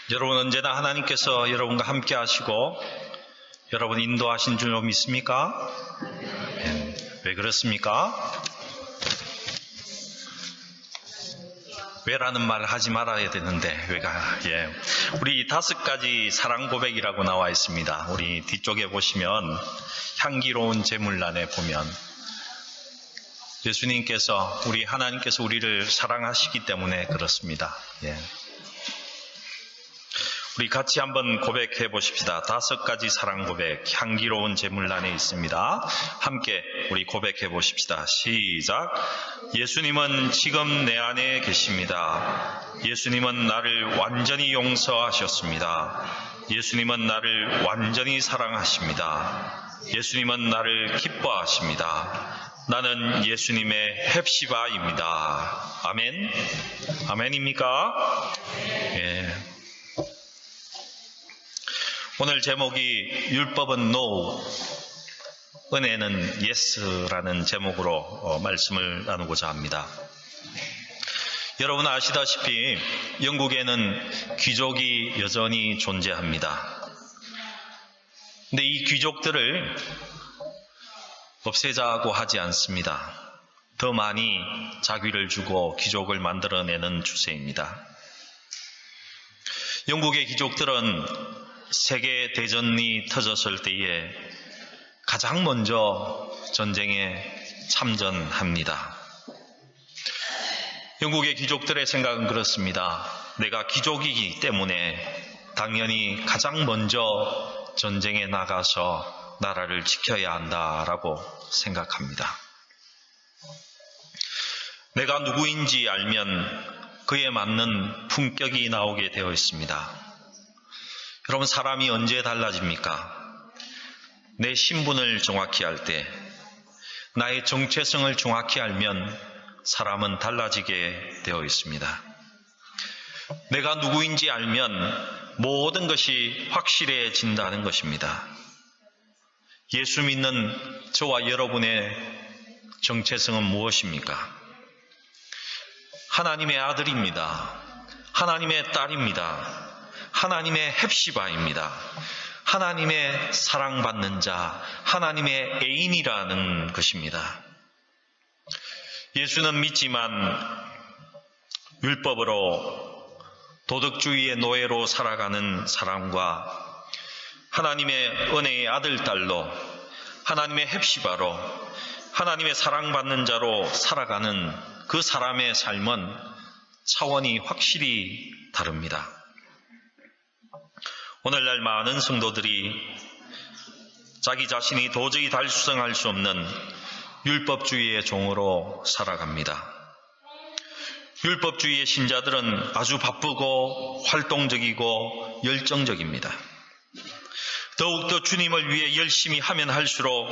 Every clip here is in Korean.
여러분 언제나 하나님께서 여러분과 함께 하시고 여러분 인도하신 줄 믿습니까? 왜 그렇습니까? 왜라는 말 하지 말아야 되는데 왜가 우리 5가지 사랑 고백이라고 나와 있습니다. 우리 뒤쪽에 보시면 향기로운 제물란에 보면 예수님께서 우리 하나님께서 우리를 사랑하시기 때문에 그렇습니다. 우리 같이 한번 고백해 보십시다. 5가지 사랑 고백, 향기로운 제물란에 있습니다. 함께 우리 고백해 보십시다. 시작. 예수님은 지금 내 안에 계십니다. 예수님은 나를 완전히 용서하셨습니다. 예수님은 나를 완전히 사랑하십니다. 예수님은 나를 기뻐하십니다. 나는 예수님의 헵시바입니다. 아멘. 아멘입니까? 오늘 제목이 율법은 No, 은혜는 Yes라는 제목으로 말씀을 나누고자 합니다. 여러분 아시다시피 영국에는 귀족이 여전히 존재합니다. 근데 이 귀족들을 없애자고 하지 않습니다. 더 많이 자귀를 주고 귀족을 만들어내는 추세입니다. 영국의 귀족들은 세계 대전이 터졌을 때에 가장 먼저 전쟁에 참전합니다. 영국의 귀족들의 생각은 그렇습니다. 내가 귀족이기 때문에 당연히 가장 먼저 전쟁에 나가서 나라를 지켜야 한다라고 생각합니다. 내가 누구인지 알면 그에 맞는 품격이 나오게 되어 있습니다. 여러분 사람이 언제 달라집니까? 내 신분을 정확히 알 때, 나의 정체성을 정확히 알면 사람은 달라지게 되어 있습니다. 내가 누구인지 알면 모든 것이 확실해진다는 것입니다. 예수 믿는 저와 여러분의 정체성은 무엇입니까? 하나님의 아들입니다. 하나님의 딸입니다. 하나님의 헵시바입니다. 하나님의 사랑받는 자, 하나님의 애인이라는 것입니다. 예수는 믿지만 율법으로 도덕주의의 노예로 살아가는 사람과 하나님의 은혜의 아들, 딸로 하나님의 헵시바로 하나님의 사랑받는 자로 살아가는 그 사람의 삶은 차원이 확실히 다릅니다. 오늘날 많은 성도들이 자기 자신이 도저히 달성할 수 없는 율법주의의 종으로 살아갑니다. 율법주의의 신자들은 아주 바쁘고 활동적이고 열정적입니다. 더욱더 주님을 위해 열심히 하면 할수록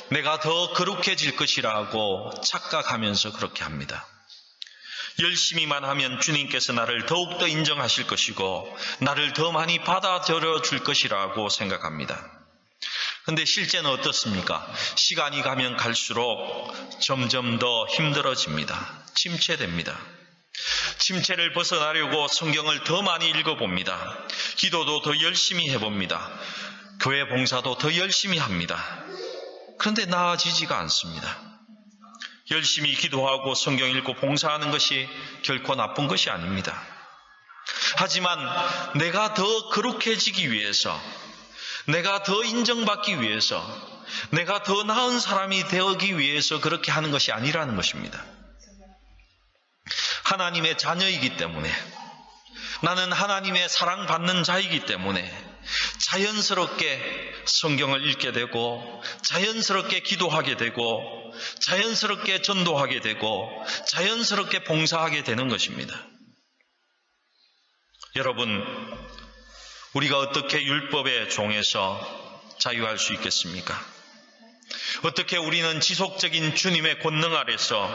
내가 더 거룩해질 것이라고 착각하면서 그렇게 합니다. 열심히만 하면 주님께서 나를 더욱더 인정하실 것이고 나를 더 많이 받아들여 줄 것이라고 생각합니다. 그런데 실제는 어떻습니까? 시간이 가면 갈수록 점점 더 힘들어집니다. 침체됩니다. 침체를 벗어나려고 성경을 더 많이 읽어봅니다. 기도도 더 열심히 해봅니다. 교회 봉사도 더 열심히 합니다. 그런데 나아지지가 않습니다. 열심히 기도하고 성경 읽고 봉사하는 것이 결코 나쁜 것이 아닙니다. 하지만 내가 더 거룩해지기 위해서, 내가 더 인정받기 위해서, 내가 더 나은 사람이 되기 위해서 그렇게 하는 것이 아니라는 것입니다. 하나님의 자녀이기 때문에, 나는 하나님의 사랑받는 자이기 때문에 자연스럽게 성경을 읽게 되고 자연스럽게 기도하게 되고 자연스럽게 전도하게 되고 자연스럽게 봉사하게 되는 것입니다. 여러분, 우리가 어떻게 율법의 종에서 자유할 수 있겠습니까? 어떻게 우리는 지속적인 주님의 권능 아래서,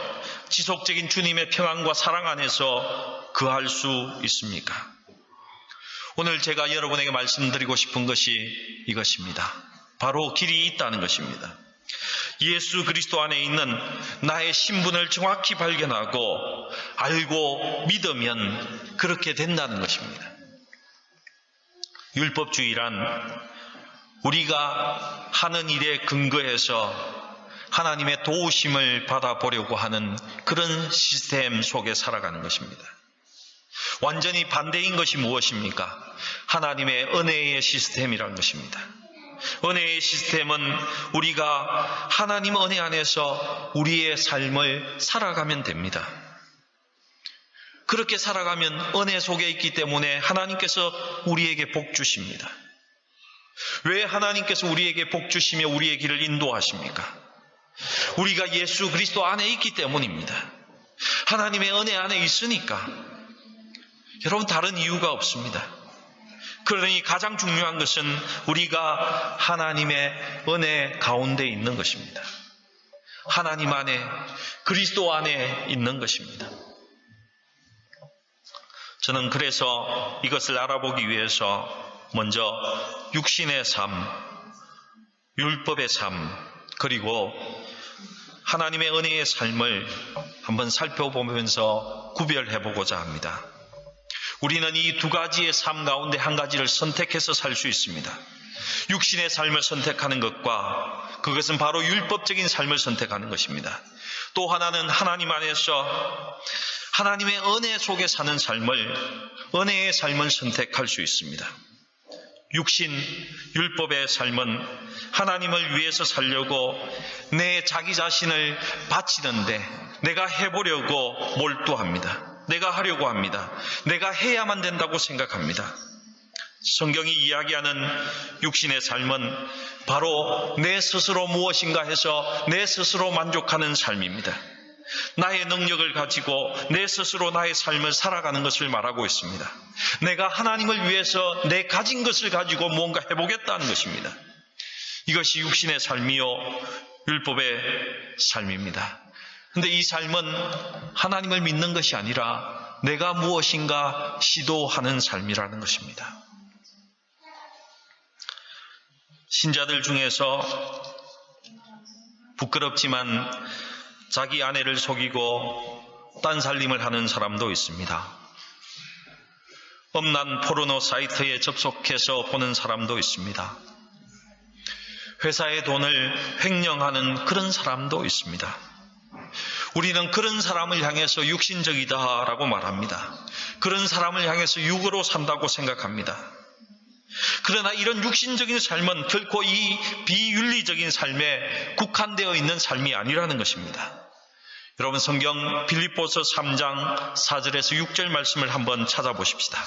지속적인 주님의 평안과 사랑 안에서 거할 수 있습니까? 오늘 제가 여러분에게 말씀드리고 싶은 것이 이것입니다. 바로 길이 있다는 것입니다. 예수 그리스도 안에 있는 나의 신분을 정확히 발견하고 알고 믿으면 그렇게 된다는 것입니다. 율법주의란 우리가 하는 일에 근거해서 하나님의 도우심을 받아보려고 하는 그런 시스템 속에 살아가는 것입니다. 완전히 반대인 것이 무엇입니까? 하나님의 은혜의 시스템이라는 것입니다. 은혜의 시스템은 우리가 하나님 은혜 안에서 우리의 삶을 살아가면 됩니다. 그렇게 살아가면 은혜 속에 있기 때문에 하나님께서 우리에게 복 주십니다. 왜 하나님께서 우리에게 복 주시며 우리의 길을 인도하십니까? 우리가 예수 그리스도 안에 있기 때문입니다. 하나님의 은혜 안에 있으니까. 여러분, 다른 이유가 없습니다. 그러니 가장 중요한 것은 우리가 하나님의 은혜 가운데 있는 것입니다. 하나님 안에, 그리스도 안에 있는 것입니다. 저는 그래서 이것을 알아보기 위해서 먼저 육신의 삶, 율법의 삶, 그리고 하나님의 은혜의 삶을 한번 살펴보면서 구별해보고자 합니다. 우리는 이 두 가지의 삶 가운데 한 가지를 선택해서 살 수 있습니다. 육신의 삶을 선택하는 것과 그것은 바로 율법적인 삶을 선택하는 것입니다. 또 하나는 하나님 안에서 하나님의 은혜 속에 사는 삶을, 은혜의 삶을 선택할 수 있습니다. 육신, 율법의 삶은 하나님을 위해서 살려고 내 자기 자신을 바치는데 내가 해보려고 몰두합니다. 내가 하려고 합니다. 내가 해야만 된다고 생각합니다. 성경이 이야기하는 육신의 삶은 바로 내 스스로 무엇인가 해서 내 스스로 만족하는 삶입니다. 나의 능력을 가지고 내 스스로 나의 삶을 살아가는 것을 말하고 있습니다. 내가 하나님을 위해서 내 가진 것을 가지고 무언가 해보겠다는 것입니다. 이것이 육신의 삶이요 율법의 삶입니다. 그런데 이 삶은 하나님을 믿는 것이 아니라 내가 무엇인가 시도하는 삶이라는 것입니다. 신자들 중에서 부끄럽지만 자기 아내를 속이고 딴 살림을 하는 사람도 있습니다. 엄난 포르노 사이트에 접속해서 보는 사람도 있습니다. 회사의 돈을 횡령하는 그런 사람도 있습니다. 우리는 그런 사람을 향해서 육신적이다라고 말합니다. 그런 사람을 향해서 육으로 산다고 생각합니다. 그러나 이런 육신적인 삶은 결코 이 비윤리적인 삶에 국한되어 있는 삶이 아니라는 것입니다. 여러분, 성경 빌립보서 3장 4절에서 6절 말씀을 한번 찾아보십시다.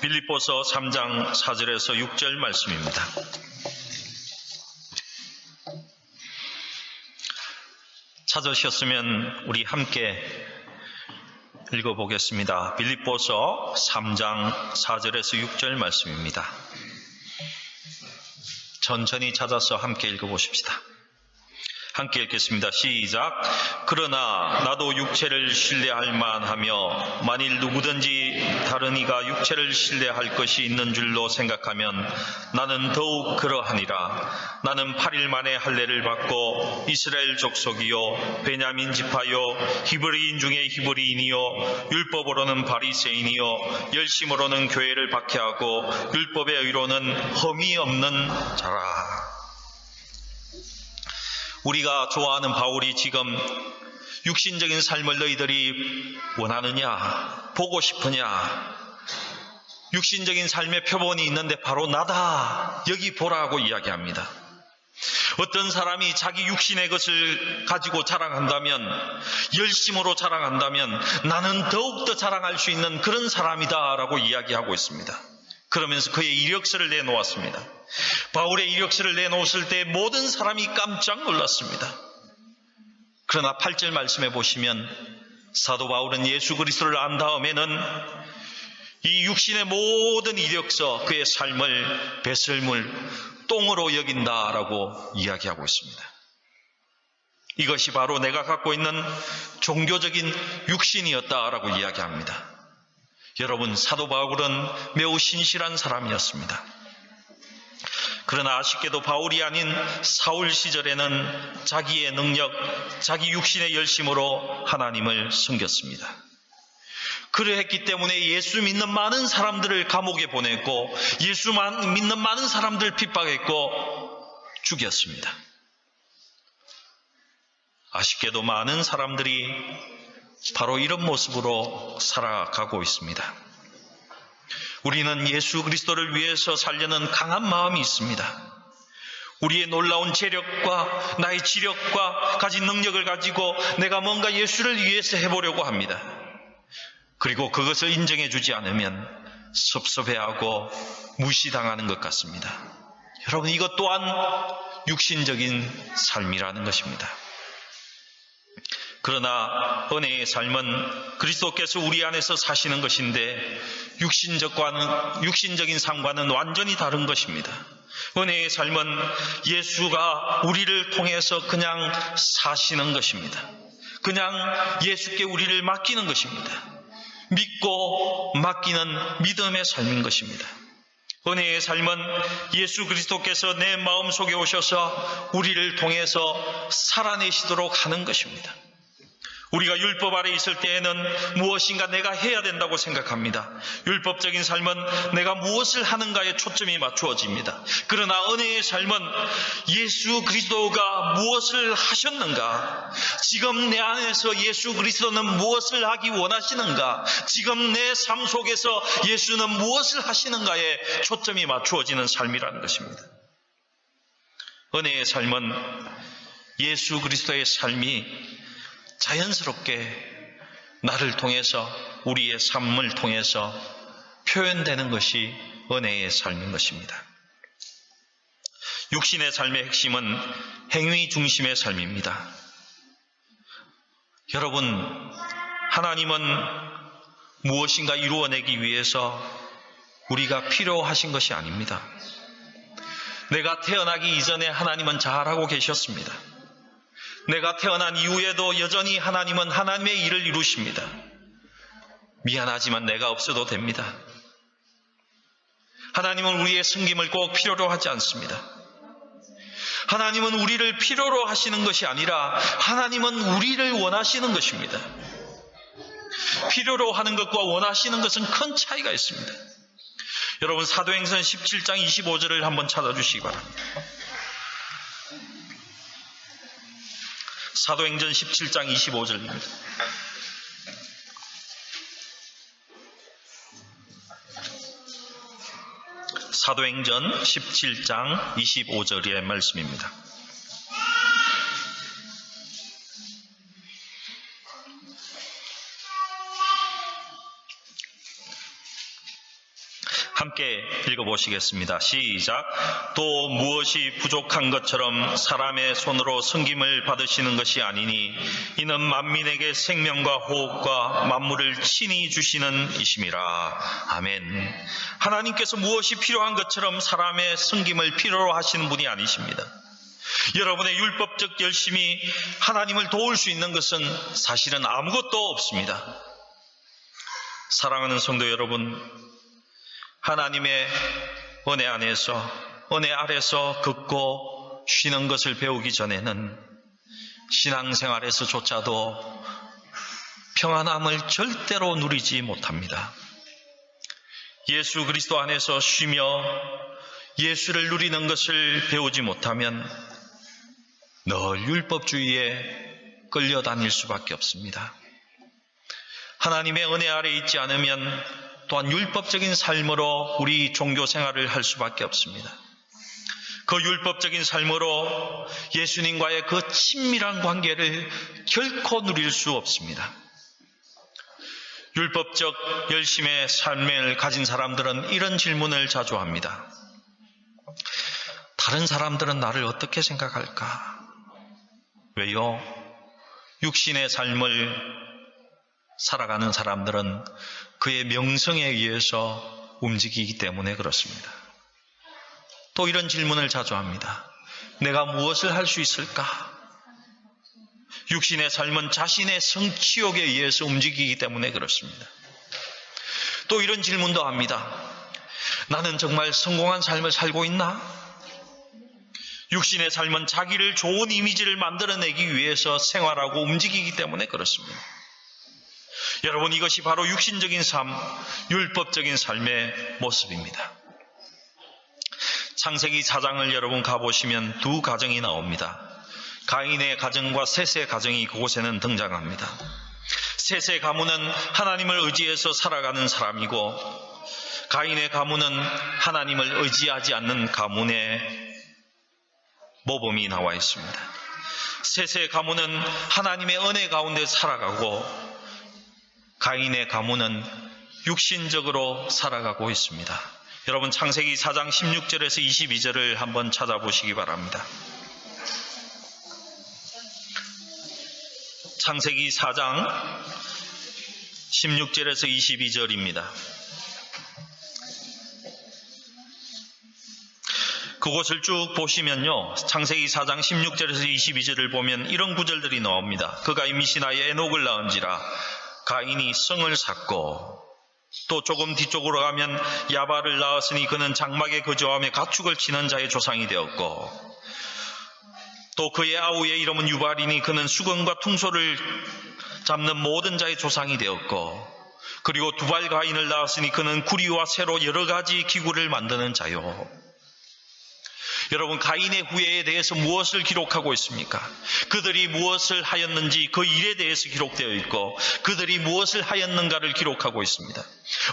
빌립보서 3장 4절에서 6절 말씀입니다. 찾으셨으면 우리 함께 읽어보겠습니다. 빌립보서 3장 4절에서 6절 말씀입니다. 천천히 찾아서 함께 읽어보십시다. 함께 읽겠습니다. 시작. 그러나 나도 육체를 신뢰할 만하며 만일 누구든지 다른 이가 육체를 신뢰할 것이 있는 줄로 생각하면 나는 더욱 그러하니라. 나는 8일 만에 할례를 받고 이스라엘 족속이요 베냐민 지파요 히브리인 중에 히브리인이요 율법으로는 바리새인이요 열심으로는 교회를 박해하고 율법의 의로는 흠이 없는 자라. 우리가 좋아하는 바울이 지금 육신적인 삶을 너희들이 원하느냐, 보고 싶으냐, 육신적인 삶의 표본이 있는데 바로 나다, 여기 보라고 이야기합니다. 어떤 사람이 자기 육신의 것을 가지고 자랑한다면, 열심으로 자랑한다면 나는 더욱더 자랑할 수 있는 그런 사람이다 라고 이야기하고 있습니다. 그러면서 그의 이력서를 내놓았습니다. 바울의 이력서를 내놓았을 때 모든 사람이 깜짝 놀랐습니다. 그러나 8절 말씀해 보시면 사도 바울은 예수 그리스도를 안 다음에는 이 육신의 모든 이력서, 그의 삶을 배설물, 똥으로 여긴다라고 이야기하고 있습니다. 이것이 바로 내가 갖고 있는 종교적인 육신이었다라고 이야기합니다. 여러분, 사도 바울은 매우 신실한 사람이었습니다. 그러나 아쉽게도 바울이 아닌 사울 시절에는 자기의 능력, 자기 육신의 열심으로 하나님을 섬겼습니다. 그러했기 때문에 예수 믿는 많은 사람들을 감옥에 보냈고 예수 믿는 많은 사람들을 핍박했고 죽였습니다. 아쉽게도 많은 사람들이 바로 이런 모습으로 살아가고 있습니다. 우리는 예수 그리스도를 위해서 살려는 강한 마음이 있습니다. 우리의 놀라운 재력과 나의 지력과 가진 능력을 가지고 내가 뭔가 예수를 위해서 해보려고 합니다. 그리고 그것을 인정해 주지 않으면 섭섭해하고 무시당하는 것 같습니다. 여러분, 이것 또한 육신적인 삶이라는 것입니다. 그러나 은혜의 삶은 그리스도께서 우리 안에서 사시는 것인데 육신적인 삶과는 완전히 다른 것입니다. 은혜의 삶은 예수가 우리를 통해서 그냥 사시는 것입니다. 그냥 예수께 우리를 맡기는 것입니다. 믿고 맡기는 믿음의 삶인 것입니다. 은혜의 삶은 예수 그리스도께서 내 마음속에 오셔서 우리를 통해서 살아내시도록 하는 것입니다. 우리가 율법 아래 있을 때에는 무엇인가 내가 해야 된다고 생각합니다. 율법적인 삶은 내가 무엇을 하는가에 초점이 맞추어집니다. 그러나 은혜의 삶은 예수 그리스도가 무엇을 하셨는가, 지금 내 안에서 예수 그리스도는 무엇을 하기 원하시는가, 지금 내 삶 속에서 예수는 무엇을 하시는가에 초점이 맞추어지는 삶이라는 것입니다. 은혜의 삶은 예수 그리스도의 삶이 자연스럽게 나를 통해서, 우리의 삶을 통해서 표현되는 것이 은혜의 삶인 것입니다. 육신의 삶의 핵심은 행위 중심의 삶입니다. 여러분, 하나님은 무엇인가 이루어내기 위해서 우리가 필요하신 것이 아닙니다. 내가 태어나기 이전에 하나님은 잘하고 계셨습니다. 내가 태어난 이후에도 여전히 하나님은 하나님의 일을 이루십니다. 미안하지만 내가 없어도 됩니다. 하나님은 우리의 섬김을 꼭 필요로 하지 않습니다. 하나님은 우리를 필요로 하시는 것이 아니라 하나님은 우리를 원하시는 것입니다. 필요로 하는 것과 원하시는 것은 큰 차이가 있습니다. 여러분, 사도행전 17장 25절을 한번 찾아주시기 바랍니다. 사도행전 17장 25절입니다. 사도행전 17장 25절의 말씀입니다. 함께 읽어보시겠습니다. 시작. 또 무엇이 부족한 것처럼 사람의 손으로 섬김을 받으시는 것이 아니니 이는 만민에게 생명과 호흡과 만물을 친히 주시는 이심이라. 아멘. 하나님께서 무엇이 필요한 것처럼 사람의 섬김을 필요로 하시는 분이 아니십니다. 여러분의 율법적 열심이 하나님을 도울 수 있는 것은 사실은 아무것도 없습니다. 사랑하는 성도 여러분, 하나님의 은혜 안에서, 은혜 아래서 걷고 쉬는 것을 배우기 전에는 신앙생활에서조차도 평안함을 절대로 누리지 못합니다. 예수 그리스도 안에서 쉬며 예수를 누리는 것을 배우지 못하면 늘 율법주의에 끌려다닐 수밖에 없습니다. 하나님의 은혜 아래 있지 않으면 또한 율법적인 삶으로 우리 종교 생활을 할 수밖에 없습니다. 그 율법적인 삶으로 예수님과의 그 친밀한 관계를 결코 누릴 수 없습니다. 율법적 열심의 삶을 가진 사람들은 이런 질문을 자주 합니다. 다른 사람들은 나를 어떻게 생각할까? 왜요? 육신의 삶을 살아가는 사람들은 그의 명성에 의해서 움직이기 때문에 그렇습니다. 또 이런 질문을 자주 합니다. 내가 무엇을 할 수 있을까? 육신의 삶은 자신의 성취욕에 의해서 움직이기 때문에 그렇습니다. 또 이런 질문도 합니다. 나는 정말 성공한 삶을 살고 있나? 육신의 삶은 자기를 좋은 이미지를 만들어내기 위해서 생활하고 움직이기 때문에 그렇습니다. 여러분, 이것이 바로 육신적인 삶, 율법적인 삶의 모습입니다. 창세기 4장을 여러분 가보시면 두 가정이 나옵니다. 가인의 가정과 셋의 가정이 그곳에는 등장합니다. 셋의 가문은 하나님을 의지해서 살아가는 사람이고, 가인의 가문은 하나님을 의지하지 않는 가문의 모범이 나와 있습니다. 셋의 가문은 하나님의 은혜 가운데 살아가고, 가인의 가문은 육신적으로 살아가고 있습니다. 여러분, 창세기 4장 16절에서 22절을 한번 찾아보시기 바랍니다. 창세기 4장 16절에서 22절입니다. 그곳을 쭉 보시면요, 창세기 4장 16절에서 22절을 보면 이런 구절들이 나옵니다. 그가 임신하여 에녹을 낳은지라 가인이 성을 샀고, 또 조금 뒤쪽으로 가면 야발을 낳았으니 그는 장막에 거주하며 가축을 치는 자의 조상이 되었고, 또 그의 아우의 이름은 유발이니 그는 수건과 퉁소를 잡는 모든 자의 조상이 되었고, 그리고 두발 가인을 낳았으니 그는 구리와 새로 여러 가지 기구를 만드는 자요. 여러분, 가인의 후예에 대해서 무엇을 기록하고 있습니까? 그들이 무엇을 하였는지 그 일에 대해서 기록되어 있고, 그들이 무엇을 하였는가를 기록하고 있습니다.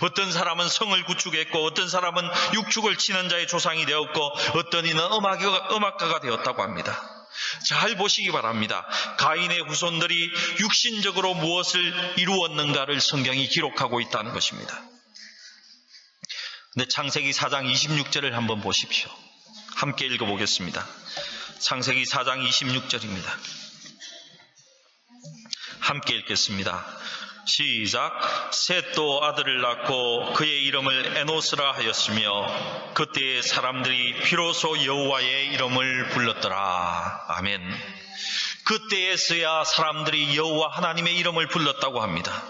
어떤 사람은 성을 구축했고, 어떤 사람은 육축을 치는 자의 조상이 되었고, 어떤 이는 음악가가 되었다고 합니다. 잘 보시기 바랍니다. 가인의 후손들이 육신적으로 무엇을 이루었는가를 성경이 기록하고 있다는 것입니다. 근데 창세기 4장 26절을 한번 보십시오. 함께 읽어보겠습니다. 창세기 4장 26절입니다. 함께 읽겠습니다. 시작. 셋도 아들을 낳고 그의 이름을 에노스라 하였으며 그때의 사람들이 비로소 여호와의 이름을 불렀더라. 아멘. 그때에서야 사람들이 여호와 하나님의 이름을 불렀다고 합니다.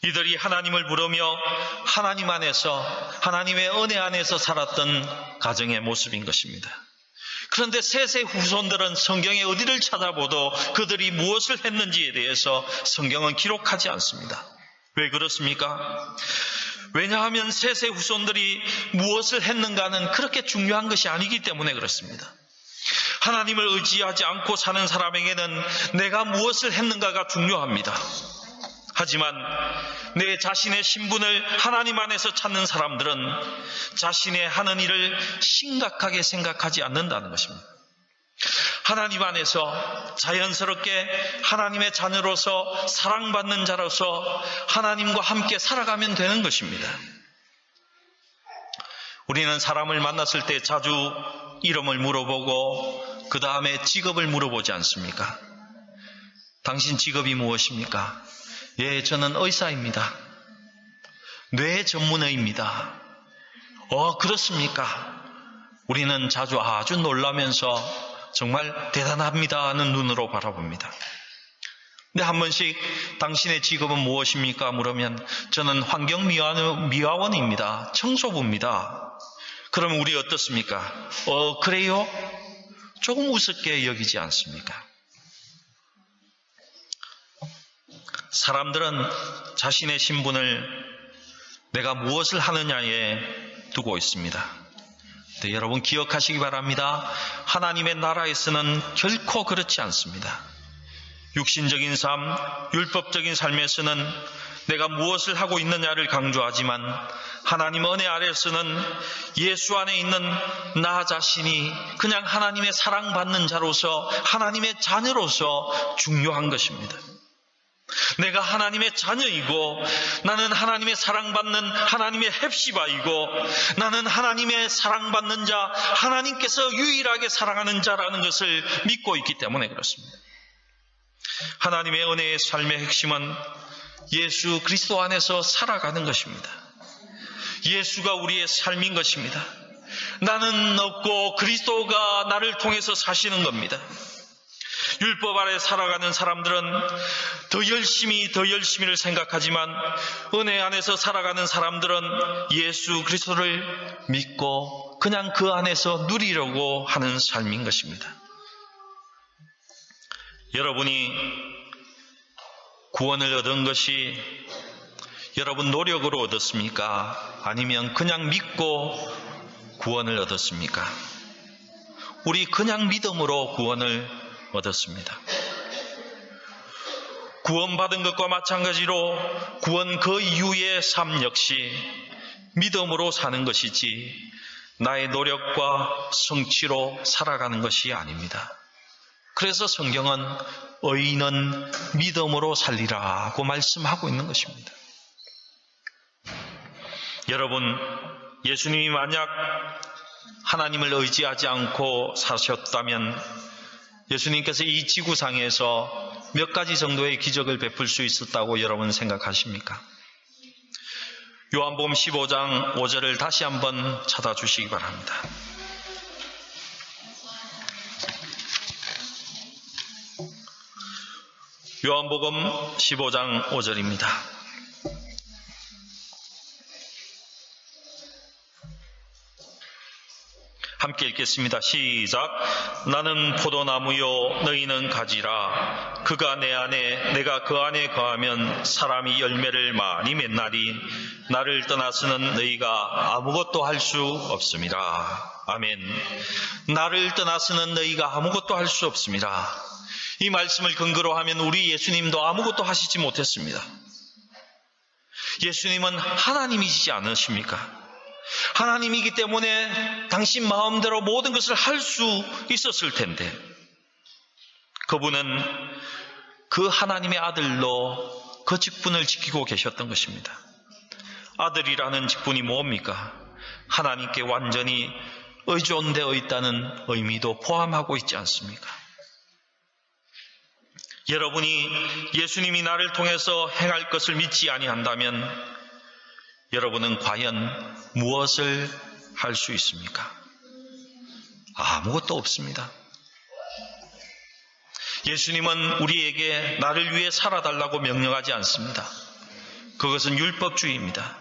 이들이 하나님을 부르며 하나님 안에서, 하나님의 은혜 안에서 살았던 가정의 모습인 것입니다. 그런데 셋의 후손들은 성경에 어디를 찾아보도 그들이 무엇을 했는지에 대해서 성경은 기록하지 않습니다. 왜 그렇습니까? 왜냐하면 셋의 후손들이 무엇을 했는가는 그렇게 중요한 것이 아니기 때문에 그렇습니다. 하나님을 의지하지 않고 사는 사람에게는 내가 무엇을 했는가가 중요합니다. 하지만 내 자신의 신분을 하나님 안에서 찾는 사람들은 자신의 하는 일을 심각하게 생각하지 않는다는 것입니다. 하나님 안에서 자연스럽게 하나님의 자녀로서 사랑받는 자로서 하나님과 함께 살아가면 되는 것입니다. 우리는 사람을 만났을 때 자주 이름을 물어보고 그 다음에 직업을 물어보지 않습니까? 당신 직업이 무엇입니까? 예, 저는 의사입니다. 뇌 전문의입니다. 그렇습니까? 우리는 자주 아주 놀라면서 정말 대단합니다 하는 눈으로 바라봅니다. 근데 한 번씩 당신의 직업은 무엇입니까? 물으면 저는 환경미화원입니다. 청소부입니다. 그러면 우리 어떻습니까? 그래요? 조금 우습게 여기지 않습니까? 사람들은 자신의 신분을 내가 무엇을 하느냐에 두고 있습니다. 네, 여러분 기억하시기 바랍니다. 하나님의 나라에서는 결코 그렇지 않습니다. 육신적인 삶, 율법적인 삶에서는 내가 무엇을 하고 있느냐를 강조하지만 하나님 은혜 아래에서는 예수 안에 있는 나 자신이 그냥 하나님의 사랑받는 자로서, 하나님의 자녀로서 중요한 것입니다. 내가 하나님의 자녀이고 나는 하나님의 사랑받는 하나님의 헵시바이고 나는 하나님의 사랑받는 자, 하나님께서 유일하게 사랑하는 자라는 것을 믿고 있기 때문에 그렇습니다. 하나님의 은혜의 삶의 핵심은 예수 그리스도 안에서 살아가는 것입니다. 예수가 우리의 삶인 것입니다. 나는 없고 그리스도가 나를 통해서 사시는 겁니다. 율법 아래 살아가는 사람들은 더 열심히를 생각하지만 은혜 안에서 살아가는 사람들은 예수 그리스도를 믿고 그냥 그 안에서 누리려고 하는 삶인 것입니다. 여러분이 구원을 얻은 것이 여러분 노력으로 얻었습니까? 아니면 그냥 믿고 구원을 얻었습니까? 우리 그냥 믿음으로 구원을 얻었습니다. 구원받은 것과 마찬가지로 구원 그 이후의 삶 역시 믿음으로 사는 것이지 나의 노력과 성취로 살아가는 것이 아닙니다. 그래서 성경은 의인은 믿음으로 살리라고 말씀하고 있는 것입니다. 여러분, 예수님이 만약 하나님을 의지하지 않고 사셨다면 예수님께서 이 지구상에서 몇 가지 정도의 기적을 베풀 수 있었다고 여러분 생각하십니까? 요한복음 15장 5절을 다시 한번 찾아주시기 바랍니다. 요한복음 15장 5절입니다. 함께 읽겠습니다. 시작. 나는 포도나무요 너희는 가지라. 그가 내 안에 내가 그 안에 거하면 사람이 열매를 많이 맺나니 나를 떠나서는 너희가 아무것도 할 수 없습니다. 아멘. 나를 떠나서는 너희가 아무것도 할 수 없습니다. 이 말씀을 근거로 하면 우리 예수님도 아무것도 하시지 못했습니다. 예수님은 하나님이시지 않으십니까? 하나님이기 때문에 당신 마음대로 모든 것을 할 수 있었을 텐데 그분은 그 하나님의 아들로 그 직분을 지키고 계셨던 것입니다. 아들이라는 직분이 뭡니까? 하나님께 완전히 의존되어 있다는 의미도 포함하고 있지 않습니까? 여러분이 예수님이 나를 통해서 행할 것을 믿지 아니한다면 여러분은 과연 무엇을 할 수 있습니까? 아무것도 없습니다. 예수님은 우리에게 나를 위해 살아달라고 명령하지 않습니다. 그것은 율법주의입니다.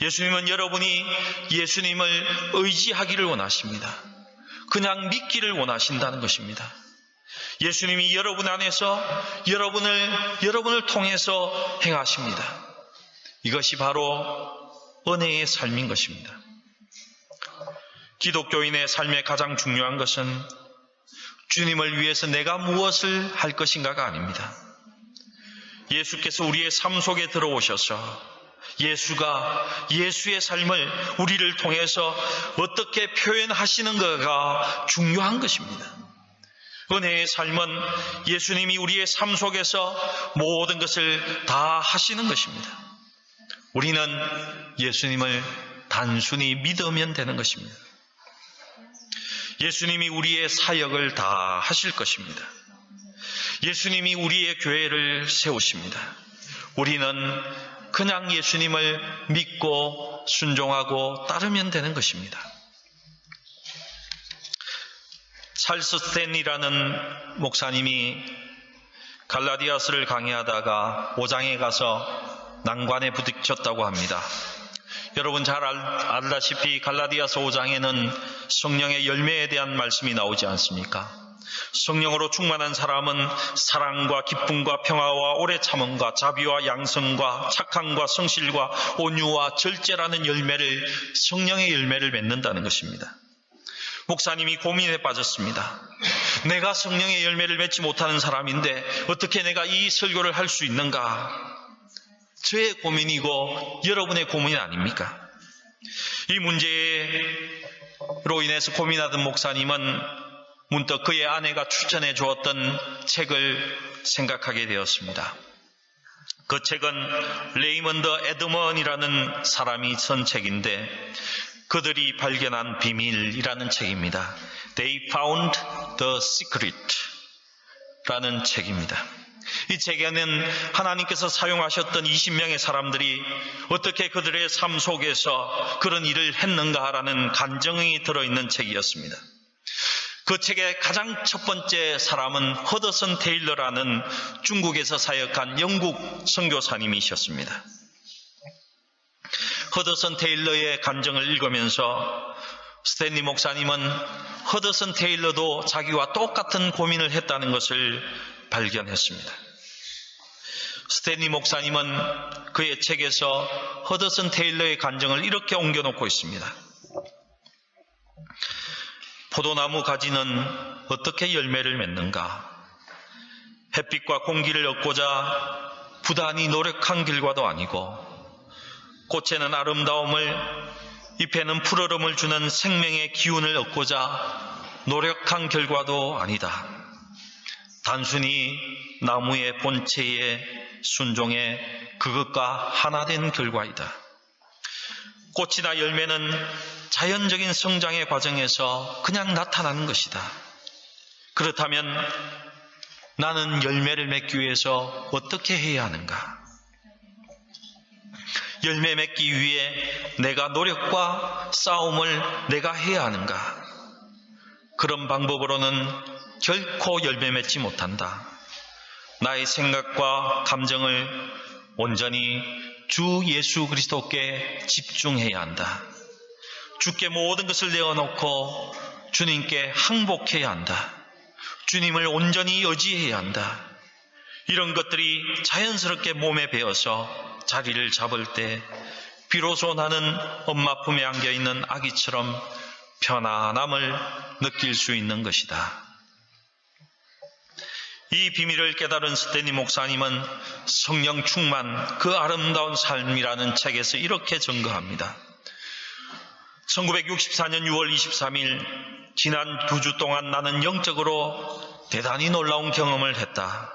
예수님은 여러분이 예수님을 의지하기를 원하십니다. 그냥 믿기를 원하신다는 것입니다. 예수님이 여러분 안에서 여러분을 통해서 행하십니다. 이것이 바로 은혜의 삶인 것입니다. 기독교인의 삶의 가장 중요한 것은 주님을 위해서 내가 무엇을 할 것인가가 아닙니다. 예수께서 우리의 삶 속에 들어오셔서 예수의 삶을 우리를 통해서 어떻게 표현하시는가가 중요한 것입니다. 은혜의 삶은 예수님이 우리의 삶 속에서 모든 것을 다 하시는 것입니다. 우리는 예수님을 단순히 믿으면 되는 것입니다. 예수님이 우리의 사역을 다 하실 것입니다. 예수님이 우리의 교회를 세우십니다. 우리는 그냥 예수님을 믿고 순종하고 따르면 되는 것입니다. 찰스 스탠리라는 목사님이 갈라디아서를 강의하다가 5장에 가서 난관에 부딪혔다고 합니다. 여러분 잘 알다시피 갈라디아서 5장에는 성령의 열매에 대한 말씀이 나오지 않습니까? 성령으로 충만한 사람은 사랑과 기쁨과 평화와 오래 참음과 자비와 양성과 착함과 성실과 온유와 절제라는 성령의 열매를 맺는다는 것입니다. 목사님이 고민에 빠졌습니다. 내가 성령의 열매를 맺지 못하는 사람인데 어떻게 내가 이 설교를 할 수 있는가? 저의 고민이고 여러분의 고민이 아닙니까? 이 문제로 인해서 고민하던 목사님은 문득 그의 아내가 추천해 주었던 책을 생각하게 되었습니다. 그 책은 레이먼드 에드먼이라는 사람이 쓴 책인데 그들이 발견한 비밀이라는 책입니다. They found the secret 라는 책입니다. 이 책에는 하나님께서 사용하셨던 20명의 사람들이 어떻게 그들의 삶 속에서 그런 일을 했는가라는 간증이 들어있는 책이었습니다. 그 책의 가장 첫 번째 사람은 허더슨 테일러라는 중국에서 사역한 영국 선교사님이셨습니다. 허더슨 테일러의 간증을 읽으면서 스탠리 목사님은 허드슨 테일러도 자기와 똑같은 고민을 했다는 것을 발견했습니다. 스탠리 목사님은 그의 책에서 허드슨 테일러의 간증을 이렇게 옮겨놓고 있습니다. 포도나무 가지는 어떻게 열매를 맺는가? 햇빛과 공기를 얻고자 부단히 노력한 결과도 아니고, 꽃에는 아름다움을, 잎에는 푸르름을 주는 생명의 기운을 얻고자 노력한 결과도 아니다. 단순히 나무의 본체에 순종해 그것과 하나 된 결과이다. 꽃이나 열매는 자연적인 성장의 과정에서 그냥 나타나는 것이다. 그렇다면 나는 열매를 맺기 위해서 어떻게 해야 하는가? 열매 맺기 위해 내가 노력과 싸움을 내가 해야 하는가? 그런 방법으로는 결코 열매 맺지 못한다. 나의 생각과 감정을 온전히 주 예수 그리스도께 집중해야 한다. 주께 모든 것을 내어놓고 주님께 항복해야 한다. 주님을 온전히 의지해야 한다. 이런 것들이 자연스럽게 몸에 배어서 자리를 잡을 때 비로소 나는 엄마 품에 안겨있는 아기처럼 편안함을 느낄 수 있는 것이다. 이 비밀을 깨달은 스탠리 목사님은 성령 충만 그 아름다운 삶이라는 책에서 이렇게 증거합니다. 1964년 6월 23일 지난 2주 동안 나는 영적으로 대단히 놀라운 경험을 했다.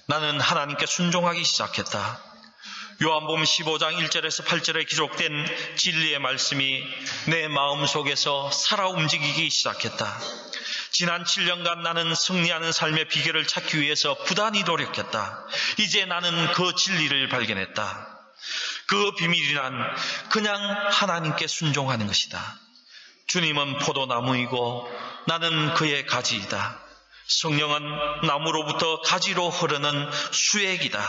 나는 하나님께 순종하기 시작했다. 요한복음 15장 1절에서 8절에 기록된 진리의 말씀이 내 마음속에서 살아 움직이기 시작했다. 지난 7년간 나는 승리하는 삶의 비결을 찾기 위해서 부단히 노력했다. 이제 나는 그 진리를 발견했다. 그 비밀이란 그냥 하나님께 순종하는 것이다. 주님은 포도나무이고 나는 그의 가지이다. 성령은 나무로부터 가지로 흐르는 수액이다.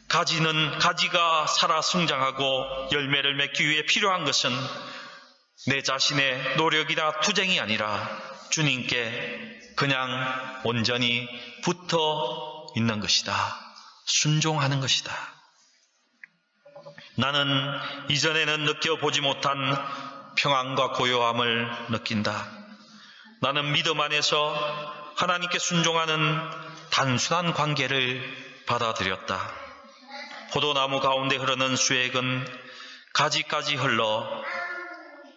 가지가 살아 성장하고 열매를 맺기 위해 필요한 것은 내 자신의 노력이나 투쟁이 아니라 주님께 그냥 온전히 붙어 있는 것이다. 순종하는 것이다. 나는 이전에는 느껴보지 못한 평안과 고요함을 느낀다. 나는 믿음 안에서 하나님께 순종하는 단순한 관계를 받아들였다. 포도나무 가운데 흐르는 수액은 가지까지 흘러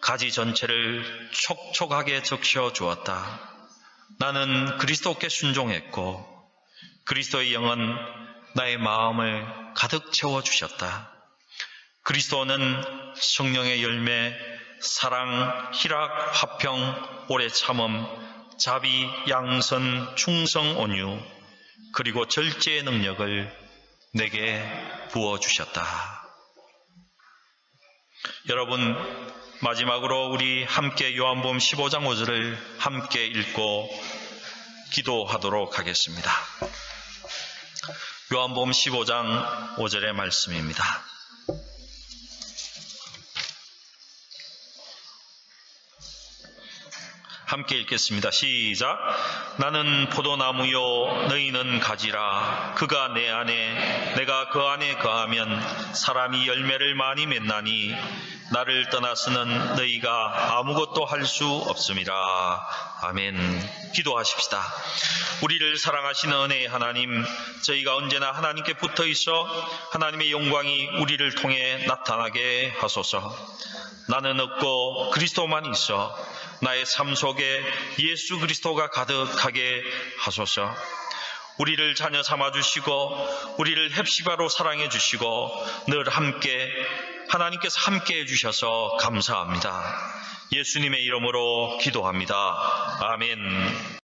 가지 전체를 촉촉하게 적셔 주었다. 나는 그리스도께 순종했고 그리스도의 영은 나의 마음을 가득 채워주셨다. 그리스도는 성령의 열매, 사랑, 희락, 화평, 오래 참음, 자비, 양선, 충성, 온유, 그리고 절제의 능력을 내게 부어주셨다. 여러분, 마지막으로 우리 함께 요한복음 15장 5절을 함께 읽고 기도하도록 하겠습니다. 요한복음 15장 5절의 말씀입니다. 함께 읽겠습니다. 시작. 나는 포도나무요 너희는 가지라. 그가 내 안에 내가 그 안에 거하면 사람이 열매를 많이 맺나니 나를 떠나서는 너희가 아무것도 할 수 없음이라. 아멘. 기도하십시다. 우리를 사랑하시는 은혜의 하나님, 저희가 언제나 하나님께 붙어 있어 하나님의 영광이 우리를 통해 나타나게 하소서. 나는 없고 그리스도만 있어 나의 삶 속에 예수 그리스도가 가득하게 하소서. 우리를 자녀 삼아주시고 우리를 헵시바로 사랑해주시고 늘 함께 하나님께서 함께 해주셔서 감사합니다. 예수님의 이름으로 기도합니다. 아멘.